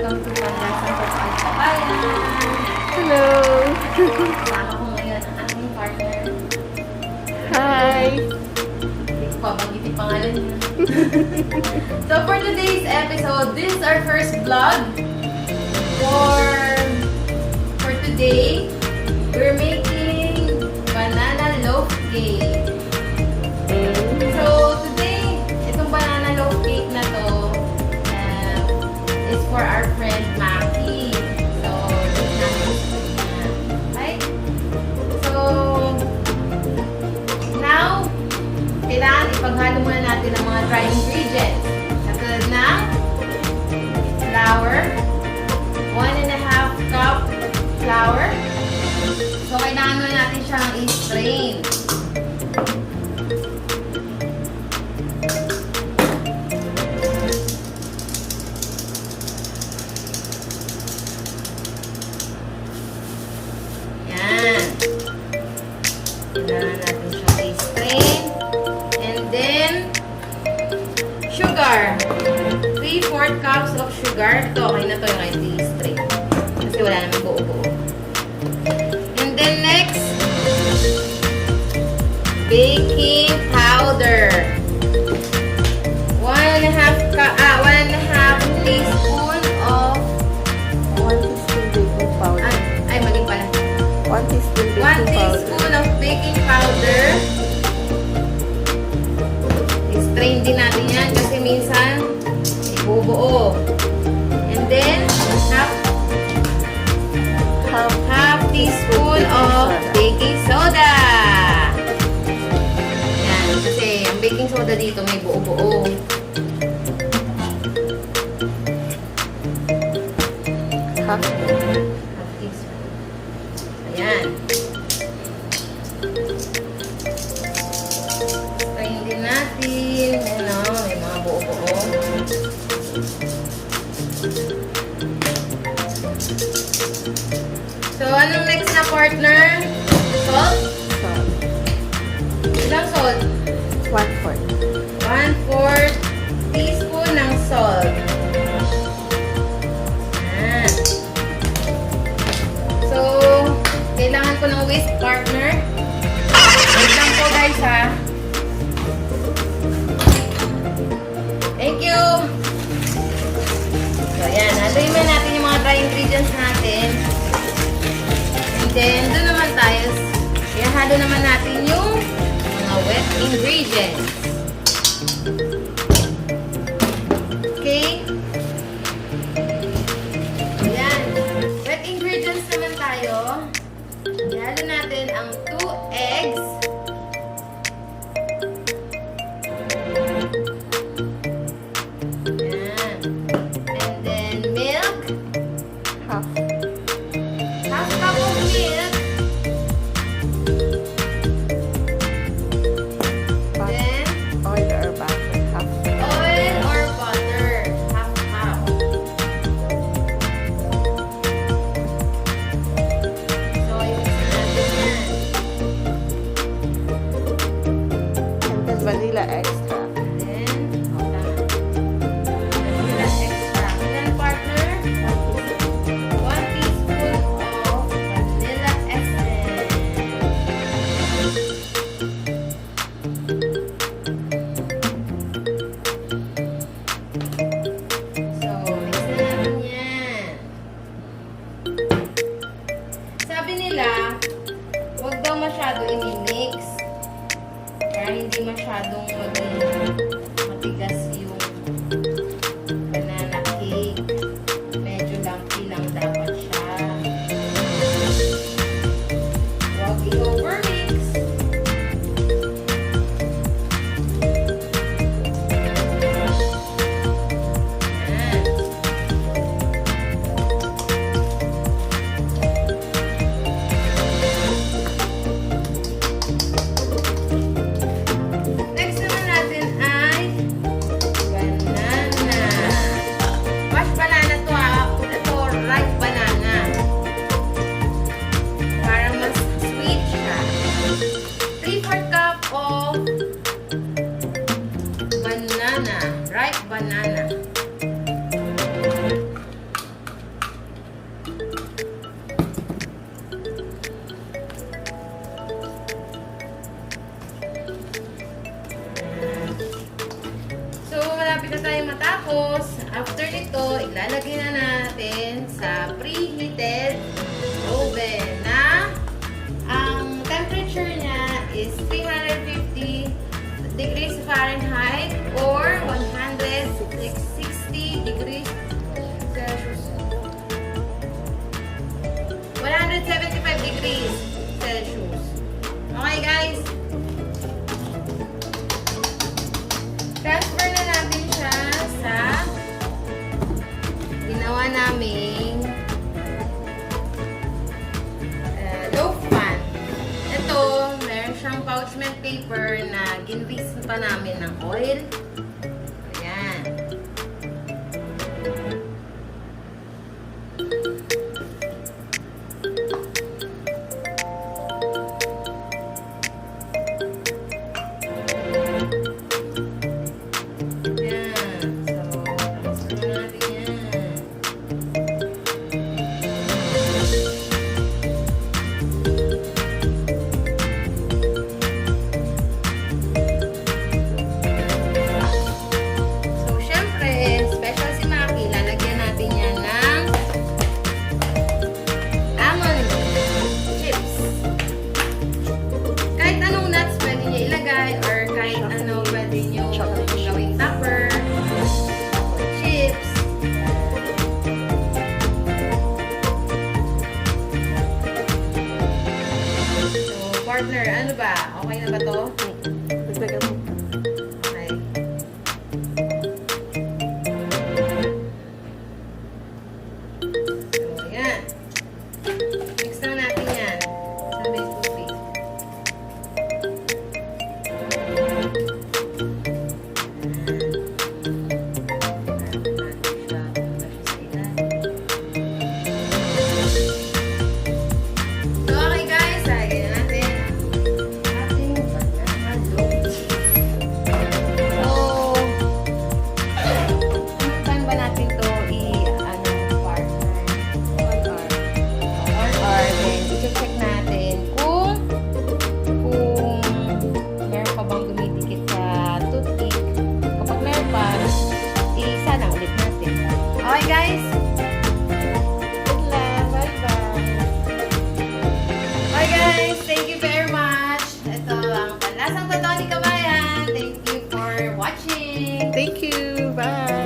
welcome to Pandasan Pagkabayan. Hello! Kasama ko ngayon ang aking partner. Hi! Hindi ko pa banggitin pangalan niya. So for today's episode, this is our first vlog. For today, we're making banana loaf cake. So today, itong banana loaf cake na to is for our friend Maki. So, right? So, now, kailangan ipaghalo muna natin ang mga dry ingredients. Katulad ng flour, 1.5 cup flour. So, kailangan muna natin siyang i-strain. Kailangan natin siyang i-strain. And then, sugar. 3/4 cups of sugar. Ito, okay na to yung kahit i-strain. Kasi wala naman buo-buo. And then next, baking powder. 1.5 teaspoon of 1 teaspoon baking powder. ay, mali pala. 1 teaspoon 1 baking powder. teaspoon of baking powder. I-strain din natin yan kasi minsan may bubuo. And then, half teaspoon of baking soda. Yan, kasi ang baking soda dito may buo-buo. Half Teaspoon. Ayan. Strain din natin. Ano, may mga buo-buo. So, anong next na partner? Salt? salt. Ilang salt? 1/4. 1/4 teaspoon ng salt. Ayan. So, kailangan ko ng whisk partner. Wait lang po guys ha. Thank you! So, ayan. Haluin mo natin yung mga dry ingredients natin. And then, doon naman tayo. Ihalo naman natin yung mga wet ingredients. Okay? Ayan. Wet ingredients naman tayo. Ihalo natin ang 2 eggs. Ayan. And then milk. Half. Half cup of milk. Then, Oil or butter. Half. oil or butter. Half cup. So, i-mix natin yan. And then vanilla extract. Then, vanilla extract. Then, partner, 1 teaspoon of vanilla essence. So, mix na natin yan. Sabi nila, huwag daw masyado i-mix. Kaya hindi masyadong maging matigas yung banana cake. Medyo lumpy lang dapat siya. Huwag i-overmix. Yan. Next pa namin ng oil. Ayan. Partner, ano ba? Okay na ba to? Dagdagan mo. Okay. So, yan. Mix lang natin yan. Sabay tubig. Okay guys. Good luck. Bye-bye. Okay guys, thank you very much. Ito ang Panlasang Totoo ni Kabayan. Thank you for watching. Thank you. Bye.